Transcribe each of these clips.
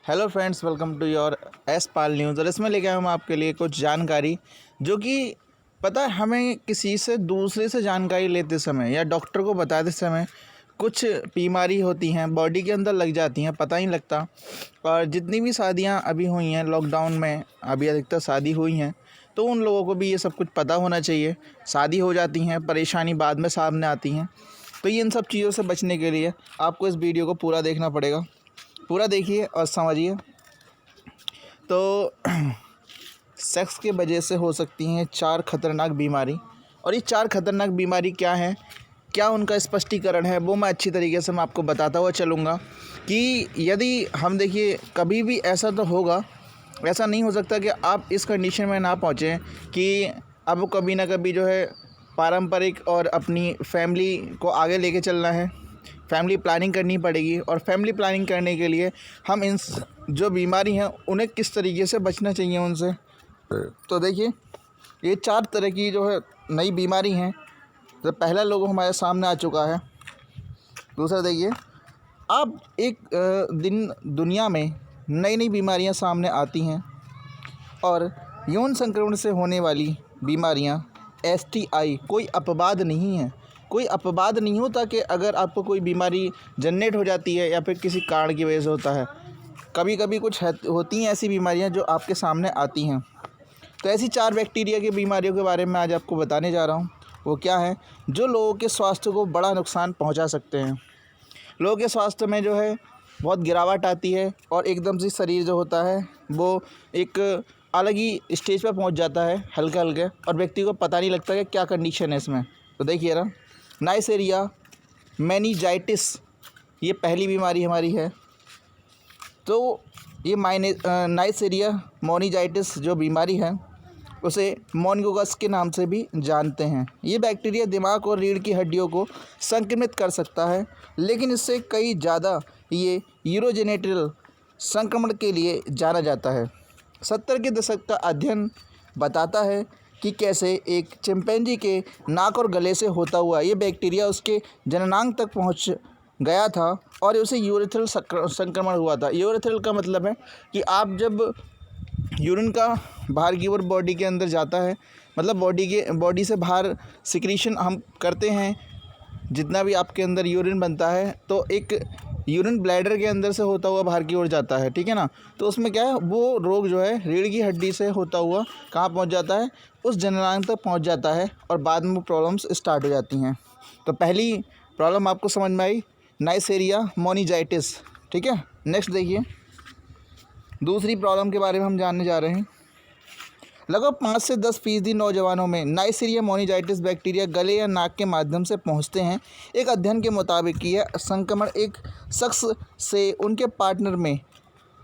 Hello friends, welcome to your S Pal news. और इसमें लेके आया हूँ आपके लिए कुछ जानकारी जो कि पता है हमें किसी से दूसरे से जानकारी लेते समय या डॉक्टर को बताते समय कुछ बीमारी होती हैं बॉडी के अंदर लग जाती हैं, पता ही नहीं लगता। और जितनी भी शादियाँ अभी हुई हैं लॉकडाउन में, अभी अधिकतर शादी हुई हैं, तो उन लोगों को भी ये सब कुछ पता होना चाहिए। शादी हो जाती हैं, परेशानी बाद में सामने आती हैं, तो ये इन सब चीज़ों से बचने के लिए आपको इस वीडियो को पूरा देखना पड़ेगा। पूरा देखिए और समझिए। तो सेक्स के वजह से हो सकती हैं 4 खतरनाक बीमारी। और ये 4 खतरनाक बीमारी क्या हैं, क्या उनका स्पष्टीकरण है, वो मैं अच्छी तरीके से मैं आपको बताता हुआ चलूँगा कि यदि हम देखिए कभी भी ऐसा तो होगा, ऐसा नहीं हो सकता कि आप इस कंडीशन में ना पहुँचें कि आपको कभी ना कभी जो है पारंपरिक और अपनी फैमिली को आगे लेके चलना है, फैमिली प्लानिंग करनी पड़ेगी। और फैमिली प्लानिंग करने के लिए हम इन जो बीमारी हैं उन्हें किस तरीके से बचना चाहिए उनसे। तो देखिए ये 4 तरह की जो है नई बीमारी हैं। तो पहला लोगो हमारे सामने आ चुका है। दूसरा देखिए, अब एक दिन दुनिया में नई नई बीमारियां सामने आती हैं और यौन संक्रमण से होने वाली बीमारियां STI कोई अपवाद नहीं है। कोई अपवाद नहीं होता कि अगर आपको कोई बीमारी जनरेट हो जाती है या फिर किसी कारण की वजह से होता है। कभी कभी कुछ होती हैं ऐसी बीमारियां जो आपके सामने आती हैं। तो ऐसी 4 बैक्टीरिया की बीमारियों के बारे में आज आपको बताने जा रहा हूं। वो क्या है जो लोगों के स्वास्थ्य को बड़ा नुकसान पहुंचा सकते हैं। लोगों के स्वास्थ्य में जो है बहुत गिरावट आती है और एकदम से शरीर जो होता है वो एक अलग ही स्टेज पर पहुंच जाता है हल्के हल्के, और व्यक्ति को पता नहीं लगता कि क्या कंडीशन है इसमें। तो देखिए ना, नाइसेरिया मेनिंजाइटिस ये पहली बीमारी हमारी है। तो ये नाइसेरिया मेनिंजाइटिस जो बीमारी है उसे मोनगोगस के नाम से भी जानते हैं। ये बैक्टीरिया दिमाग और रीढ़ की हड्डियों को संक्रमित कर सकता है, लेकिन इससे कई ज़्यादा ये यूरोजेनेटल संक्रमण के लिए जाना जाता है। 70 के दशक का अध्ययन बताता है कि कैसे एक चिंपैंजी के नाक और गले से होता हुआ ये बैक्टीरिया उसके जननांग तक पहुंच गया था और उसे यूरेथ्रल संक्रमण हुआ था। यूरेथ्रल का मतलब है कि आप जब यूरिन का बाहर की ओर बॉडी के अंदर जाता है, मतलब बॉडी से बाहर सिक्रीशन हम करते हैं, जितना भी आपके अंदर यूरिन बनता है तो एक यूरिन ब्लैडर के अंदर से होता हुआ बाहर की ओर जाता है, ठीक है ना। तो उसमें क्या है, वो रोग जो है रीढ़ की हड्डी से होता हुआ कहाँ पहुंच जाता है, उस जननांग तक पहुंच जाता है और बाद में वो प्रॉब्लम्स स्टार्ट हो जाती हैं। तो पहली प्रॉब्लम आपको समझ में आई, नाइसेरिया मेनिंजाइटिस, ठीक है। नेक्स्ट देखिए, दूसरी प्रॉब्लम के बारे में हम जानने जा रहे हैं। लगभग 5 से 10% नौजवानों में नाइसेरिया मेनिंजाइटिस बैक्टीरिया गले या नाक के माध्यम से पहुंचते हैं। एक अध्ययन के मुताबिक यह संक्रमण एक शख्स से उनके पार्टनर में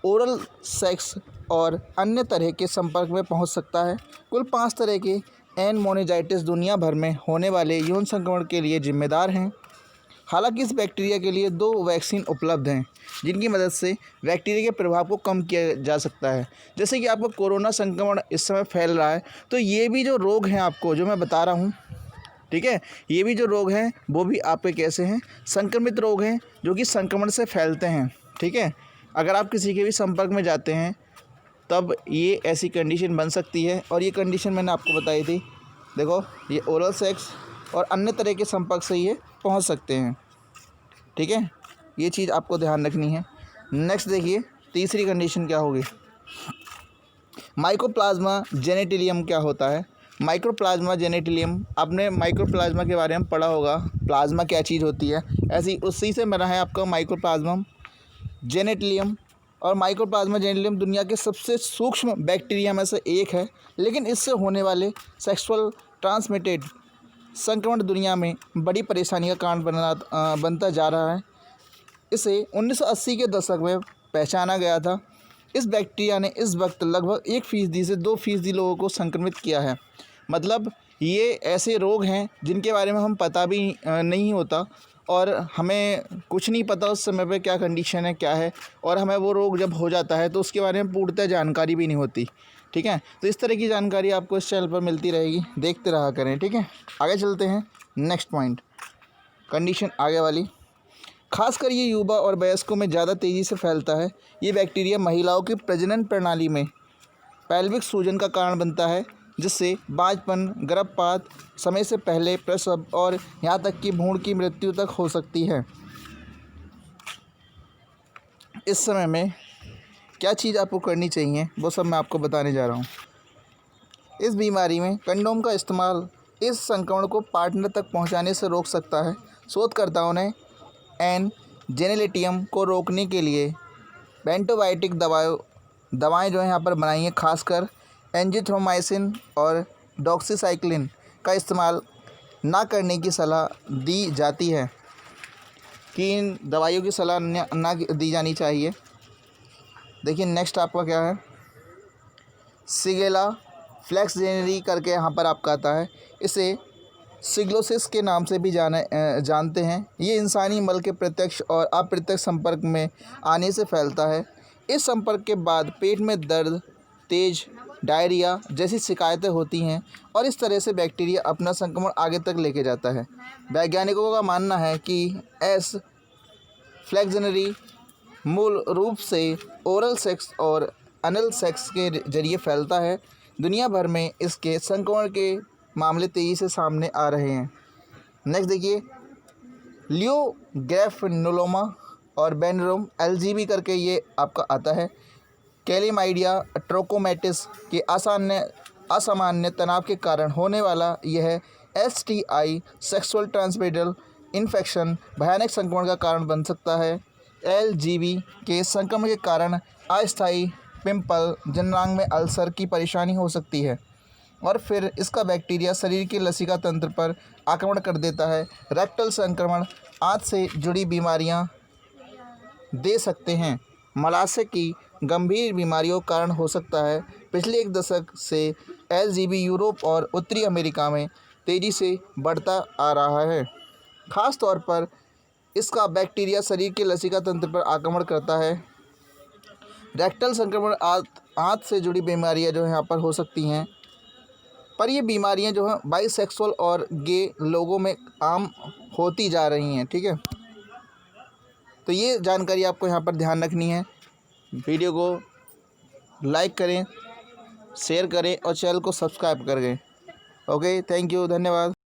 ओरल सेक्स और अन्य तरह के संपर्क में पहुंच सकता है। कुल 5 तरह के मेनिंजाइटिस दुनिया भर में होने वाले यौन संक्रमण के लिए जिम्मेदार हैं। हालांकि इस बैक्टीरिया के लिए 2 वैक्सीन उपलब्ध हैं जिनकी मदद से बैक्टीरिया के प्रभाव को कम किया जा सकता है। जैसे कि आपको कोरोना संक्रमण इस समय फैल रहा है, तो ये भी जो रोग हैं आपको जो मैं बता रहा हूँ, ठीक है, ये भी जो रोग हैं वो भी आपके कैसे हैं, संक्रमित रोग हैं जो कि संक्रमण से फैलते हैं, ठीक है। अगर आप किसी के भी संपर्क में जाते हैं तब ये ऐसी कंडीशन बन सकती है। और ये कंडीशन मैंने आपको बताई थी, देखो ये ओरल सेक्स और अन्य तरह के संपर्क से ये पहुंच सकते हैं, ठीक है। ये चीज़ आपको ध्यान रखनी है। नेक्स्ट देखिए, तीसरी कंडीशन क्या होगी, माइकोप्लाज्मा जेनेटिलियम क्या होता है। माइक्रोप्लाज्मा जेनेटिलियम, आपने माइक्रोप्लाज्मा के बारे में पढ़ा होगा, प्लाज्मा क्या चीज़ होती है, ऐसी उसी से बना है आपका माइक्रोप्लाज्मा जेनेटिलियम। और माइक्रोप्लाज्मा जेनेटिलियम दुनिया के सबसे सूक्ष्म बैक्टीरिया में से एक है, लेकिन इससे होने वाले सेक्सुअल ट्रांसमिटेड संक्रमण दुनिया में बड़ी परेशानी का कारण बनता जा रहा है। इसे 1980 के दशक में पहचाना गया था। इस बैक्टीरिया ने इस वक्त लगभग 1% से 2% लोगों को संक्रमित किया है। मतलब ये ऐसे रोग हैं जिनके बारे में हम पता भी नहीं होता और हमें कुछ नहीं पता उस समय पे क्या कंडीशन है क्या है, और हमें वो रोग जब हो जाता है तो उसके बारे में पूर्णतः जानकारी भी नहीं होती, ठीक है। तो इस तरह की जानकारी आपको इस चैनल पर मिलती रहेगी, देखते रहा करें, ठीक है। आगे चलते हैं, नेक्स्ट पॉइंट, कंडीशन आगे वाली, खासकर ये युवा और वयस्कों में ज़्यादा तेज़ी से फैलता है। ये बैक्टीरिया महिलाओं की प्रजनन प्रणाली में पैल्विक सूजन का कारण बनता है, जिससे बांझपन, गर्भपात, समय से पहले प्रसव और यहाँ तक कि भ्रूण की मृत्यु तक हो सकती है। इस समय में क्या चीज़ आपको करनी चाहिए वो सब मैं आपको बताने जा रहा हूँ। इस बीमारी में कंडोम का इस्तेमाल इस संक्रमण को पार्टनर तक पहुँचाने से रोक सकता है। शोधकर्ताओं ने एन जेनेलेटियम को रोकने के लिए एंटीबायोटिक दवाएं जो है यहाँ पर बनाई हैं, खासकर एंजिथ्रोमाइसिन और डॉक्सीसाइक्लिन का इस्तेमाल ना करने की सलाह दी जाती है कि इन दवाइयों की सलाह ना दी जानी चाहिए। देखिए नेक्स्ट आपका क्या है, सिगेला फ्लैक्सजेनेरी करके यहाँ पर आपका आता है। इसे सिग्लोसिस के नाम से भी जानते हैं। ये इंसानी मल के प्रत्यक्ष और अप्रत्यक्ष संपर्क में आने से फैलता है। इस संपर्क के बाद पेट में दर्द, तेज डायरिया जैसी शिकायतें होती हैं और इस तरह से बैक्टीरिया अपना संक्रमण आगे तक लेके जाता है। वैज्ञानिकों का मानना है कि एस फ्लैक्सजेनेरी मूल रूप से ओरल सेक्स और अनल सेक्स के जरिए फैलता है। दुनिया भर में इसके संक्रमण के मामले तेज़ी से सामने आ रहे हैं। नेक्स्ट देखिए, लियोग्रैफिनुलोमा और बेनरोम एलजीबी करके ये आपका आता है। कैलिमाइडिया ट्रोकोमैटिस के असामान्य तनाव के कारण होने वाला यह STI सेक्सुअल ट्रांसमिटेड इन्फेक्शन भयानक संक्रमण का कारण बन सकता है। LGB के संक्रमण के कारण अस्थायी पिंपल, जननांग में अल्सर की परेशानी हो सकती है और फिर इसका बैक्टीरिया शरीर के लसिका तंत्र पर आक्रमण कर देता है। रेक्टल संक्रमण आंत से जुड़ी बीमारियां दे सकते हैं। मलाशय की गंभीर बीमारियों का कारण हो सकता है। पिछले एक दशक से LGB यूरोप और उत्तरी अमेरिका में तेज़ी से बढ़ता आ रहा है। ख़ास तौर पर इसका बैक्टीरिया शरीर के लसिका तंत्र पर आक्रमण करता है। रेक्टल संक्रमण आंत से जुड़ी बीमारियां जो है यहाँ पर हो सकती हैं, पर ये बीमारियां जो हैं बाइसेक्सुअल और गे लोगों में आम होती जा रही हैं। ठीक है, तो ये जानकारी आपको यहाँ पर ध्यान रखनी है। वीडियो को लाइक करें, शेयर करें और चैनल को सब्सक्राइब करें। ओके, थैंक यू, धन्यवाद।